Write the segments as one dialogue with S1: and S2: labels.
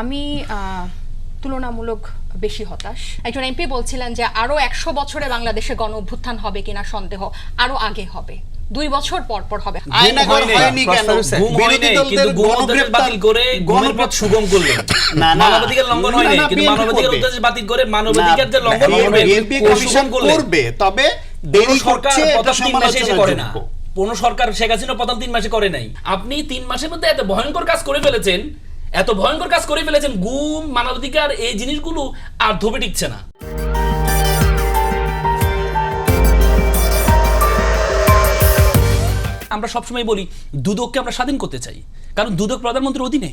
S1: আমি তুলনামূলক বেশি হতাশ। একজন এমপি বলছিলেন যে আরো 100 বছরে বাংলাদেশে গণ অভ্যুত্থান হবে কিনা সন্দেহ, আরো আগে হবে, 2 বছর পর পর হবে।
S2: আয়নাঘর হয়নি কেন? বিরোধী দলদের গণগ্রেফতার বাতিল করে গণপথ সুগম করলেন। মানবাধিকার লঙ্ঘন হয়নি, কিন্তু মানবাধিকার উদ্দেশ্যে বাতিল করে মানবাধিকার যে লঙ্ঘন করবে
S3: বিএনপি কমিশন করবে, তবে দেরি
S2: সরকার
S3: করছে,
S2: প্রথম 3 মাসে এসে করে না।
S3: সমালোচনাযোগ্য।
S2: কোন সরকার শেখ হাসিনা প্রথম 3 মাসে করে নাই। আপনি 3 মাসের মধ্যে এত ভয়ঙ্কর কাজ করে ফেলেছেন, এত ভয়ঙ্কর কাজ করে ফেলেছেন, গুম, মানবাধিকার, এই জিনিসগুলো আর ধোপে টিকছে না। আমরা সবসময় বলি দুদককে আমরা স্বাধীন করতে চাই, কারণ দুদক প্রধানমন্ত্রীর অধীনে।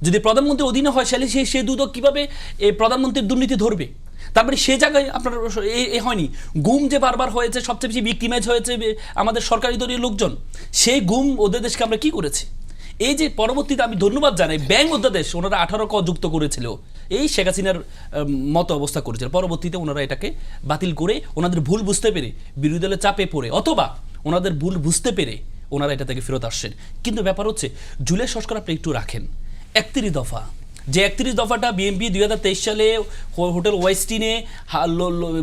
S2: যদি প্রধানমন্ত্রীর অধীনে হয় তাহলে সেই দুদক কিভাবে এই প্রধানমন্ত্রীর দুর্নীতি ধরবে? তারপরে সে জায়গায় আপনার এই হয়নি, গুম যে বারবার হয়েছে, সবচেয়ে বেশি ভিক্টিমাইজ হয়েছে আমাদের সরকারি দলীয় লোকজন। সেই গুম ওদের দেশকে আমরা কি করেছি? এই যে পরবর্তীতে আমি ধন্যবাদ জানাই ব্যাংক অধ্যাদেশ ওনারা 18 ক যুক্ত করেছিল, এই শেখ হাসিনার মতো অবস্থা করেছিল। পরবর্তীতে ওনারা এটাকে বাতিল করে ওনাদের ভুল বুঝতে পেরে বিরোধী দলের চাপে পড়ে, অথবা ওনাদের ভুল বুঝতে পেরে ওনারা এটা থেকে ফেরত আসছেন। কিন্তু ব্যাপার হচ্ছে জুলাই সংস্কার আপনি একটু রাখেন 31 দফা, যে 31 দফাটা বিএনপি 2023 সালে হোটেল ওয়েস্টিনে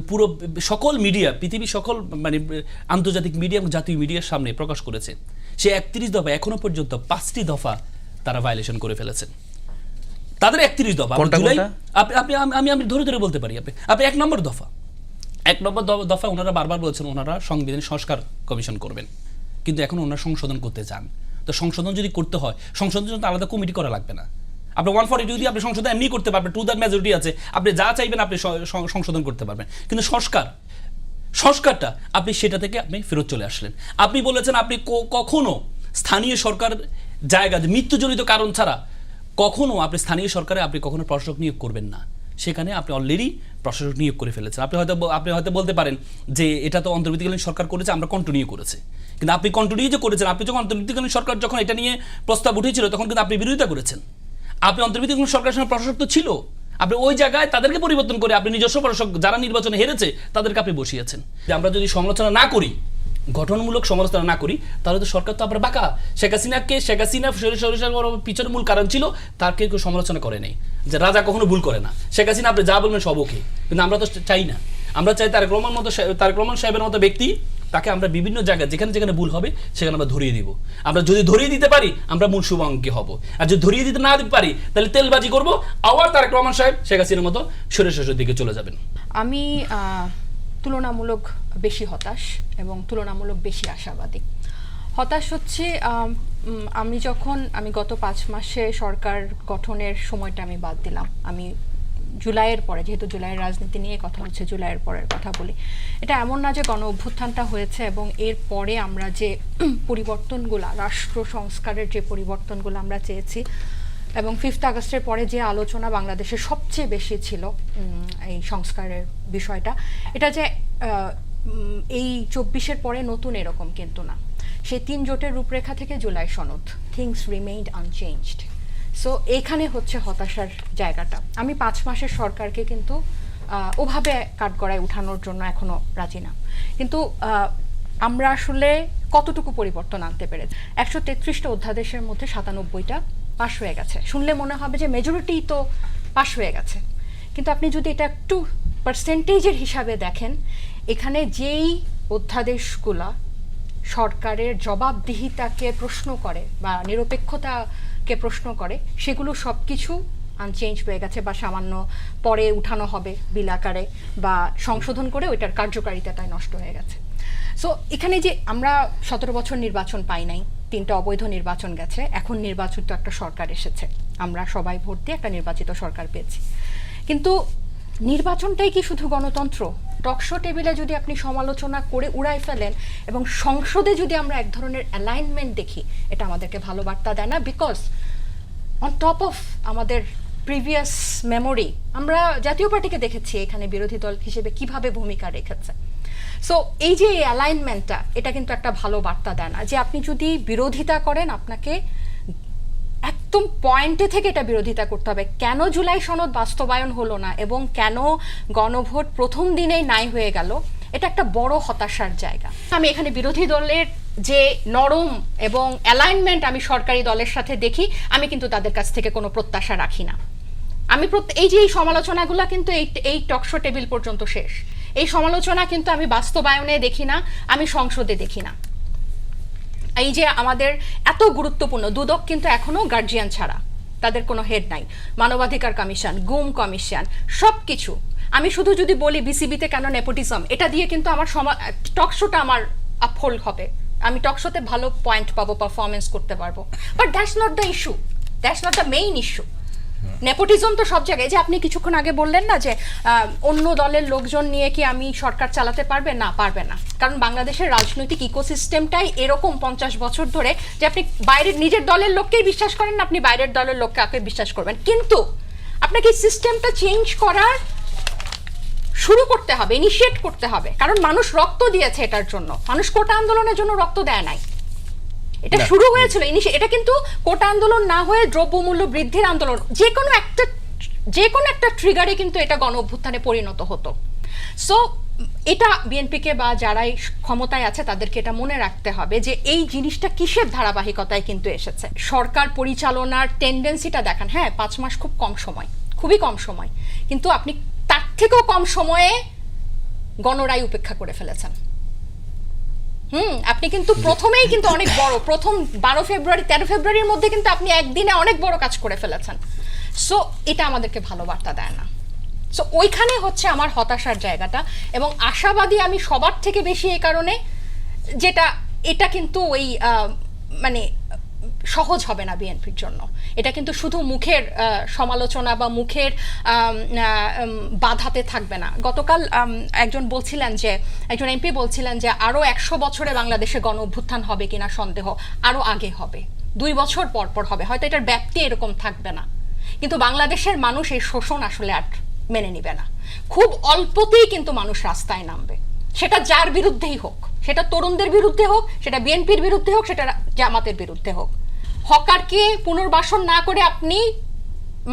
S2: পুরো সকল মিডিয়া, পৃথিবীর সকল মানে আন্তর্জাতিক মিডিয়া এবং জাতীয় মিডিয়ার সামনে প্রকাশ করেছে। সে 31 দফা এখনো পর্যন্ত 5টি দফা তারা ভায়োলেশন করে ফেলেছেন। তাদের 31 দফা জুলাই আমি ধরে ধরে বলতে পারি। আপনি 1 নম্বর দফা ওনারা বারবার বলছেন ওনারা সংবিধান সংস্কার কমিশন করবেন, কিন্তু এখন ওনারা সংশোধন করতে চান। তো সংশোধন যদি করতে হয়, সংশোধনের জন্য আলাদা কমিটি করা লাগবে না। আপনি 142 দিয়ে আপনি সংশোধন এমনি করতে পারবেন, 2/3 মেজরিটি আছে, আপনি যা চাইবেন আপনি সংশোধন করতে পারবেন। কিন্তু সংস্কারটা আপনি সেটা থেকে আপনি ফেরত চলে আসলেন। আপনি বলেছেন আপনি কখনো স্থানীয় সরকার জায়গা মৃত্যুজনিত কারণ ছাড়া কখনো আপনি স্থানীয় সরকারে আপনি কখনো প্রশাসক নিয়োগ করবেন না। সেখানে আপনি অলরেডি প্রশাসক নিয়োগ করে ফেলেছেন। আপনি হয়তো বলতে পারেন যে এটা তো অন্তর্বর্তীকালীন সরকার করেছে, আমরা কন্টিনিউ করেছে। কিন্তু আপনি কন্টিনিউ যে করেছেন, আপনি যখন অন্তর্বর্তীকালীন সরকার যখন এটা নিয়ে প্রস্তাব উঠেছিল তখন কিন্তু আপনি বিরোধিতা করেছেন। আপনি অন্তর্বর্তীকালীন সরকারের সঙ্গে প্রশাসক তো ছিল, আপনি ওই জায়গায় তাদেরকে পরিবর্তন করে আপনি নিজস্ব প্রশাসক যারা নির্বাচনে হেরেছে তাদেরকে আপনি বসিয়েছেন। যে আমরা যদি সমালোচনা না করি, গঠনমূলক সমালোচনা না করি, তাহলে তো সরকার তো আবার বাঁকা। শেখ হাসিনা পিছনে মূল কারণ ছিল তার কেউ সমালোচনা করে নেই, যে রাজা কখনো ভুল করে না। শেখ হাসিনা আপনি যা বলবেন সব ওকে, কিন্তু আমরা তো চাই না। আমরা চাই তারেক রহমান সাহেবের মতো ব্যক্তি, তাকে আমরা বিভিন্ন জায়গায় যেখানে যেখানে ভুল হবে সেখানে আমরা ধরিয়ে দিব। আমরা যদি ধরিয়ে দিতে পারি আমরা মূল শুভাঙ্গী হব, আর যদি ধরিয়ে দিতে না দিতে পারি তাহলে তেলবাজি করব, আবার তারেক রহমান সাহেব শেখ হাসিনার মতো সরে দিকে চলে যাবেন।
S1: আমি তুলনামূলক বেশি হতাশ এবং তুলনামূলক বেশি আশাবাদী। হতাশ হচ্ছে আমি গত 5 মাসে সরকার গঠনের সময়টা আমি বাদ দিলাম। আমি জুলাইয়ের পরে, যেহেতু জুলাইয়ের রাজনীতি নিয়ে কথা হচ্ছে, জুলাইয়ের পরের কথা বলি। এটা এমন না যে গণ অভ্যুত্থানটা হয়েছে এবং এর পরে আমরা যে পরিবর্তনগুলো, রাষ্ট্র সংস্কারের যে পরিবর্তনগুলো আমরা চেয়েছি, এবং 5 আগস্টের পরে যে আলোচনা বাংলাদেশে সবচেয়ে বেশি ছিল এই সংস্কারের বিষয়টা, এটা যে এই 24-এর পরে নতুন এরকম কিন্তু না। সেই 3 জোটের রূপরেখা থেকে জুলাই সনদ, থিংস রিমেইনড আনচেঞ্জড। সো এইখানে হচ্ছে হতাশার জায়গাটা। আমি 5 মাসের সরকারকে কিন্তু ওভাবে কাঠগড়ায় উঠানোর জন্য এখনো রাজি না। কিন্তু আমরা আসলে কতটুকু পরিবর্তন আনতে পেরেছি? 133টা অধ্যাদেশের মধ্যে 97টা পাশ হয়ে গেছে। শুনলে মনে হবে যে মেজরিটি তো পাশ হয়ে গেছে, কিন্তু আপনি যদি এটা একটু পার্সেন্টেজের হিসাবে দেখেন, এখানে যেই অধ্যাদেশগুলা সরকারের জবাবদিহিতাকে প্রশ্ন করে বা নিরপেক্ষতাকে প্রশ্ন করে, সেগুলো সব কিছু আনচেঞ্জ হয়ে গেছে বা সামান্য পরে উঠানো হবে বিল আকারে বা সংশোধন করে ওইটার কার্যকারিতাটাই নষ্ট হয়ে গেছে। সো এখানে যে আমরা 17 বছর নির্বাচন পাই নাই, 3টা অবৈধ নির্বাচন গেছে, এখন নির্বাচিত একটা সরকার এসেছে, আমরা সবাই ভোট দিয়ে একটা নির্বাচিত সরকার পেয়েছি। কিন্তু নির্বাচনটাই কি শুধু গণতন্ত্র? টকশো টেবিলে যদি আপনি সমালোচনা করে উড়াই ফেলেন এবং সংসদে যদি আমরা এক ধরনের অ্যালাইনমেন্ট দেখি, এটা আমাদেরকে ভালো বার্তা দেয় না। বিকজ অন টপ অফ আমাদের প্রিভিয়াস মেমোরি, আমরা জাতীয় পার্টিকে দেখেছি এখানে বিরোধী দল হিসেবে কিভাবে ভূমিকা রেখেছে। সো এই যে অ্যালাইনমেন্টটা, এটা কিন্তু একটা ভালো বার্তা দেয় না যে আপনি যদি বিরোধিতা করেন আপনাকে একদম পয়েন্টে থেকে এটা বিরোধিতা করতে হবে। কেন জুলাই সনদ বাস্তবায়ন হলো না এবং কেন গণভোট প্রথম দিনেই নাই হয়ে গেল, এটা একটা বড় হতাশার জায়গা। আমি এখানে বিরোধী দলের যে নরম এবং অ্যালাইনমেন্ট আমি সরকারি দলের সাথে দেখি, আমি কিন্তু তাদের কাছ থেকে কোনো প্রত্যাশা রাখি না। আমি এই যে এই সমালোচনাগুলো কিন্তু এই টকশো টেবিল পর্যন্ত শেষ। এই সমালোচনা কিন্তু আমি বাস্তবায়নে দেখি না, আমি সংসদে দেখি না। এই যে আমাদের এত গুরুত্বপূর্ণ দুদক কিন্তু এখনো গার্জিয়ান ছাড়া, তাদের কোনো হেড নাই। মানবাধিকার কমিশন, গুম কমিশন, সব কিছু। আমি শুধু যদি বলি বিসিবিতে কেন নেপোটিজম, এটা দিয়ে কিন্তু আমার টকশোটা আমার আপহোল্ড হবে, আমি টকশোতে ভালো পয়েন্ট পাবো, পারফরমেন্স করতে পারবো। But that's not the issue, that's not the main issue. Nepotism তো সব জায়গায়। যে আপনি কিছুক্ষণ আগে বললেন না যে অন্য দলের লোকজন নিয়ে কি আমি সরকার চালাতে পারবে, না পারবে না। কারণ বাংলাদেশের রাজনৈতিক ইকোসিস্টেমটাই এরকম 50 বছর ধরে যে আপনি বাইরের নিজের দলের লোককেই বিশ্বাস করেন না, আপনি বাইরের দলের লোককে কাকে বিশ্বাস করবেন। কিন্তু আপনাকে এই সিস্টেমটা চেঞ্জ করার শুরু করতে হবে, ইনিশিয়েট করতে হবে। কারণ মানুষ রক্ত দিয়েছে এটার জন্য, মানুষ কোটা আন্দোলনের জন্য রক্ত দেয় নাই। এটা শুরু হয়েছিল, এটা কিন্তু কোটা আন্দোলন না হয়ে দ্রব্যমূল্য বৃদ্ধির আন্দোলন, যে কোনো একটা ট্রিগারে কিন্তু এটা গণ অভ্যুত্থানে পরিণত হতো। সো এটা বিএনপিকে বা যারাই ক্ষমতায় আছে তাদেরকে এটা মনে রাখতে হবে যে এই জিনিসটা কিসের ধারাবাহিকতায় কিন্তু এসেছে। সরকার পরিচালনার টেন্ডেন্সিটা দেখান, হ্যাঁ 5 মাস খুব কম সময়, খুবই কম সময়, কিন্তু আপনি তার থেকেও কম সময়ে গণরায় উপেক্ষা করে ফেলেছেন। আপনি কিন্তু প্রথমেই কিন্তু অনেক বড়, প্রথম 12 ফেব্রুয়ারি 13 ফেব্রুয়ারির মধ্যে কিন্তু আপনি একদিনে অনেক বড় কাজ করে ফেলেছেন। সো এটা আমাদেরকে ভালো বার্তা দেয় না। সো ওইখানে হচ্ছে আমার হতাশার জায়গাটা। এবং আশাবাদী আমি সবার থেকে বেশি এই কারণে, যেটা এটা কিন্তু ওই মানে সহজ হবে না বিএনপির জন্য। এটা কিন্তু শুধু মুখের সমালোচনা বা মুখের বাধাতে থাকবে না। গতকাল একজন এমপি বলছিলেন যে আরো 100 বছরে বাংলাদেশে গণ অভ্যুত্থান হবে কিনা সন্দেহ, আরো আগে হবে, 2 বছর পর পর হবে, হয়তো এটার ব্যাপ্তি এরকম থাকবে না। কিন্তু বাংলাদেশের মানুষ এই শোষণ আসলে আর মেনে নিবে না। খুব অল্পতেই কিন্তু মানুষ রাস্তায় নামবে, সেটা যার বিরুদ্ধেই হোক, সেটা তরুণদের বিরুদ্ধে হোক, সেটা বিএনপির বিরুদ্ধে হোক, সেটা জামাতের বিরুদ্ধে হোক। হকারকে পুনর্বাসন না করে আপনি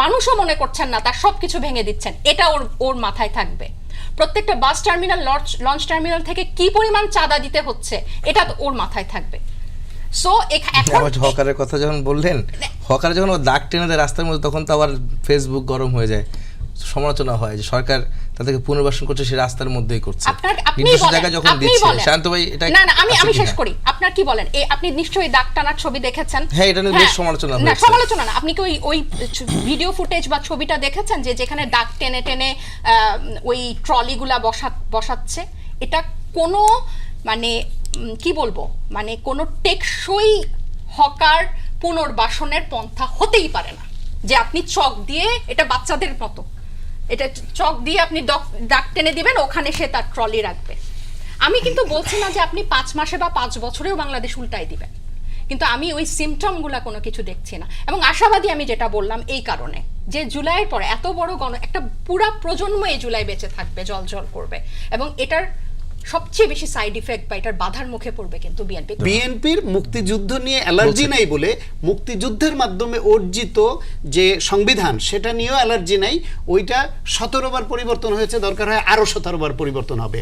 S1: মানুষও মনে করছেন না, তার সবকিছু ভেঙে দিচ্ছেন, এটা ওর মাথায় থাকবে। প্রত্যেকটা বাস টার্মিনাল, লঞ্চ টার্মিনাল থেকে কি পরিমাণ চাঁদা দিতে হচ্ছে, এটা তো ওর মাথায় থাকবে। সো এখন
S4: হকারের কথা যখন বললেন, হকার যখন দাগ টেনে দেয় রাস্তার মধ্যে, তখন তো আবার ফেসবুক গরম হয়ে যায়, সমালোচনা হয় যে সরকার তাদেরকে পুনর্বাসন করছে সেই রাস্তার মধ্যেই করছে। শান্ত ভাই, এটা
S1: না আমি শেষ করি। আপনার কি বলেন, আপনি নিশ্চয়ই দাগ টানার ছবি দেখেছেন?
S4: হ্যাঁ, এটা নিয়ে বেশ সমালোচনা হয়েছে।
S1: না সমালোচনা না, আপনি কি ওই ভিডিও ফুটেজ বা ছবিটা দেখেছেন যে যেখানে দাগ টেনে টেনে ওই ট্রলিগুলা বসাচ্ছে? এটা কোনো মানে কি বলবো, মানে কোনো টেকসই হকার পুনর্বাসনের পন্থা হতেই পারে না। যে আপনি চক দিয়ে, এটা বাচ্চাদের মতো, এটা চক দিয়ে আপনি দাগ টেনে দিবেন, ওখানে সে তার ট্রলি রাখবে। আমি কিন্তু বলছি না যে আপনি 5 মাসে বা 5 বছরেও বাংলাদেশ উল্টাই দিবেন, কিন্তু আমি ওই সিমটমগুলা কোনো কিছু দেখছি না। এবং আশাবাদী আমি যেটা বললাম এই কারণে যে জুলাইয়ের পরে এত বড় একটা পুরা প্রজন্ম এই জুলাই বেঁচে থাকবে, জল করবে, এবং এটার সবচেয়ে বেশি সাইড ইফেক্ট বা এটার বাধার মুখে পড়বে কিন্তু
S3: বিএনপির মুক্তিযুদ্ধ নিয়ে অ্যালার্জি নাই বলে মুক্তিযুদ্ধের মাধ্যমে অর্জিত যে সংবিধান সেটা নিয়েও অ্যালার্জি নাই। ওইটা 17 বার পরিবর্তন হয়েছে, দরকার হয় আরো 17 বার পরিবর্তন হবে,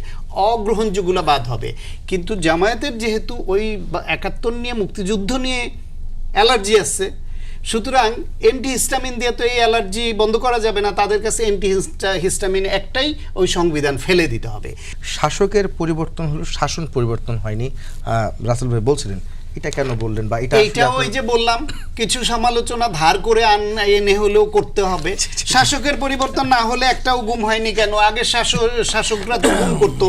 S3: অগ্রহণযোগ্যগুলো বাদ হবে। কিন্তু জামায়াতের যেহেতু ওই 71 নিয়ে, মুক্তিযুদ্ধ নিয়ে অ্যালার্জি আছে, সুতরাং এন্টি হিস্টামিন দিয়ে তো এই অ্যালার্জি বন্ধ করা যাবে না। তাদের কাছে এন্টি হিস্টামিন একটাই, ওই সংবিধান ফেলে দিতে হবে।
S4: শাসকের পরিবর্তন হলো, শাসন পরিবর্তন হয়নি। রাসেল ভাই বলছিলেন, এটা কেন বললেন? বা
S3: এইটা ওই যে বললাম, কিছু সমালোচনা ধার করে এনে হলেও করতে হবে। শাসকের পরিবর্তন না হলে একটাও গুম হয়নি কেন? আগে শাসকরা তো গুম করতো,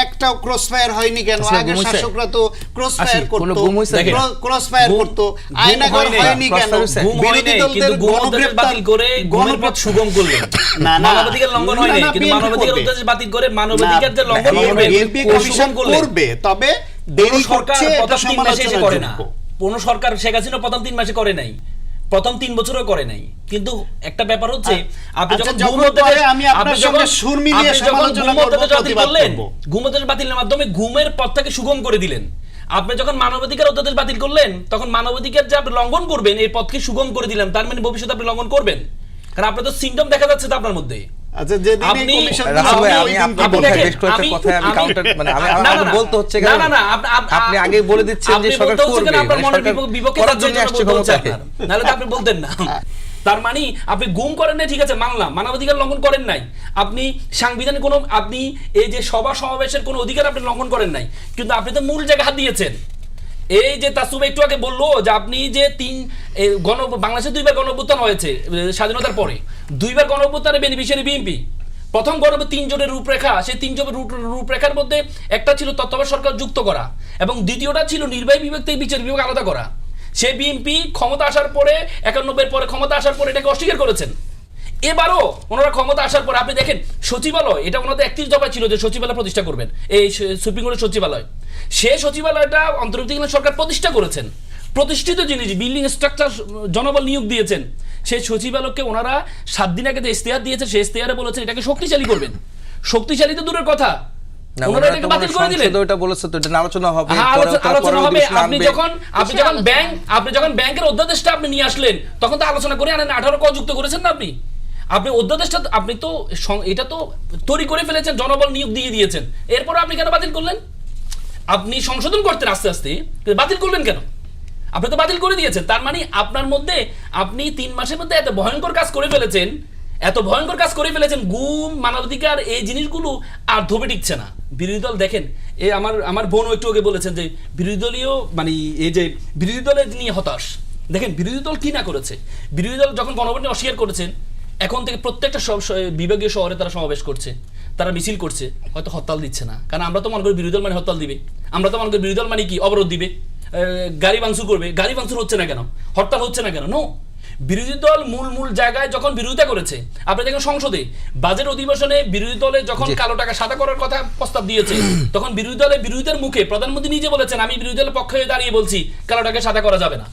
S3: একটাও ক্রসফায়ার হয়নি কেন? আগে শাসকরা তো ক্রসফায়ার করতো, আয়নাঘর হয়নি কেন? বিরোধী দলদের
S2: বাতিল করে গণপথ সুগম করলেন, মানবাধিকার লঙ্ঘন হয়নি, কিন্তু মানবাধিকার উদ্দেশ্যে বাতিল করে মানবাধিকার যে লঙ্ঘন
S3: করবে, তবে দেরি করছে, এটা সমালোচনা
S2: করে না। কোনো সরকার শেখ হাসিনা প্রথম 3 মাসে করে নাই, প্রথম 3 বছরও করে নাই। কিন্তু একটা ব্যাপার হচ্ছে, আপনি যখন ঘুমোদ্দেশ বাতিলের মাধ্যমে ঘুমের পথটাকে সুগম করে দিলেন, আপনি যখন মানবাধিকার অধ্যাদেশ বাতিল করলেন, তখন মানবাধিকার যে আপনি লঙ্ঘন করবেন এই পথকে সুগম করে দিলেন। তার মানে ভবিষ্যতে আপনি লঙ্ঘন করবেন, কারণ আপনার তো সিম্পটম দেখা যাচ্ছে তো আপনার মধ্যে।
S4: আপনি আগে বলে দিচ্ছেন যে সরকার করবে,
S2: আপনি বলতেন না। তার মানে আপনি গুম করেন নাই, ঠিক আছে মানলাম, মানবাধিকার লঙ্ঘন করেন নাই, আপনি সাংবিধানিক কোনো, আপনি এই যে সভা সমাবেশের কোনো অধিকার আপনি লঙ্ঘন করেন নাই, কিন্তু আপনি তো মূল জায়গায় হাত দিয়েছেন। এই যে তাসুব একটু আগে বললো যে আপনি যে বাংলাদেশে 2বার গণঅভ্যুত্থান হয়েছে স্বাধীনতার পরে, 2বার গণঅভ্যুত্থানের বেনিফিশিয়ারি বিএনপি। প্রথম গণঅভ্যুত্থান 3 জোটের রূপরেখা, সেই 3 জোটের রূপরেখার মধ্যে একটা ছিল তত্ত্বাবধায়ক সরকার যুক্ত করা, এবং দ্বিতীয়টা ছিল নির্বাহী বিভাগ থেকে বিচার বিভাগ আলাদা করা। সে বিএনপি ক্ষমতা আসার পরে 91 পরে ক্ষমতা আসার পরে এটাকে অস্বীকার করেছেন। এবারও ওনারা ক্ষমতা আসার পর আপনি দেখেন সচিবালয়, এটা ওনাদের 31 দফা ছিল যে সচিবালয় প্রতিষ্ঠা করবেন, এই সুপ্রিম কোর্টের সচিবালয়, সে সচিবালয়টা অন্তর্বর্তীকালীন সরকার প্রতিষ্ঠা করেছেন, প্রতিষ্ঠিত জিনিস, বিল্ডিং স্ট্রাকচার জনবল নিয়োগ দিয়েছেন। সেই সচিবালয়কে ওনারা 7 দিন আগে যে ইশতেহার দিয়েছে, সেই ইশতেহারে বলেছেন এটাকে শক্তিশালী করবেন। শক্তিশালী তো দূরের কথা, ওনারা এটাকে বাতিল করে দিলেন।
S4: ওটা বলেছে তো, এটা আলোচনা হবে,
S2: আলোচনা হবে। আপনি যখন ব্যাংকের অধ্যাদেশটা আপনি নিয়ে আসলেন, তখন তো আলোচনা করে আনেন, 18 ক যুক্ত করেছেন না আপনি। আপনি অধ্যাদেশটা আপনি তো এটা তো তৈরি করে ফেলেছেন, জনবল নিয়োগ দিয়ে দিয়েছেন, এরপর আপনি কেন বাতিল করলেন? আপনি সংশোধন করতেন আস্তে আস্তে, বাতিল করলেন কেন? আপনি তো বাতিল করে দিয়েছেন। তার মানে আপনার মধ্যে, আপনি 3 মাসের মধ্যে এত ভয়ঙ্কর কাজ করে ফেলেছেন, গুম, মানবাধিকার, এই জিনিসগুলো আর ধোপে টিকছে না। বিরোধী দল দেখেন, এই আমার বোনও একটু আগে বলেছেন যে বিরোধী দলীয় মানে এই যে বিরোধী দলের নিয়ে হতাশ। দেখেন বিরোধী দল কি না করেছে। বিরোধী দল যখন গণভোট অস্বীকার করেছেন, এখন থেকে প্রত্যেকটা বিভাগীয় শহরে তারা সমাবেশ করছে, তারা মিছিল করছে, হয়তো হরতাল দিচ্ছে না, কারণ আমরা তো মনে করি বিরোধী দল মানে হরতাল দিবে, আমরা তো মনে করি বিরোধী দল মানে কি অবরোধ দিবে, গাড়ি ভাঙচুর করবে। গাড়ি ভাঙচুর হচ্ছে না কেন? হরতাল হচ্ছে না কেন? নো, বিরোধী দল মূল জায়গায় যখন বিরোধিতা করেছে, আপনি দেখেন সংসদে বাজেট অধিবেশনে বিরোধী দলে যখন কালো টাকা সাদা করার কথা প্রস্তাব দিয়েছে, তখন বিরোধীদের মুখে প্রধানমন্ত্রী নিজে বলেছেন, আমি বিরোধী দলের পক্ষে দাঁড়িয়ে বলছি কালো টাকা সাদা করা যাবে না।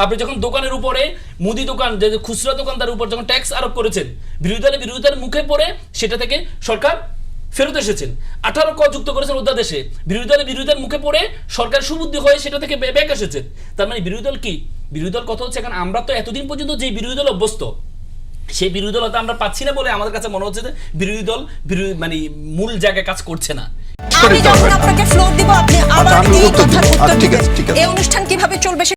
S2: আপনি যখন দোকানের উপরে, মুদি দোকান, যে খুচরা দোকানদার উপর যখন ট্যাক্স আরোপ করেছেন, বিরোধীদের মুখে পড়ে সেটা থেকে সরকার ফেরত এসেছেন। 18 ক যুক্ত করেছেন অধ্যাদেশে, বিরোধীদের মুখে পড়ে সরকার সুবুদ্ধি হয়ে সেটা থেকে ব্যাক এসেছেন। তার মানে বিরোধী দল কি? বিরোধী দল কথা হচ্ছে, এখন আমরা তো এতদিন পর্যন্ত যে বিরোধী দল অভ্যস্ত, সেই বিরোধী দল হয়তো আমরা পাচ্ছি না বলে আমাদের কাছে মনে হচ্ছে যে বিরোধী দল মানে মূল জায়গায় কাজ করছে না।
S5: আমি যখন আপনাকে ফ্লোর দিব, আপনি আমার এই কথার উত্তর দিবেন। এই অনুষ্ঠান কিভাবে চলবে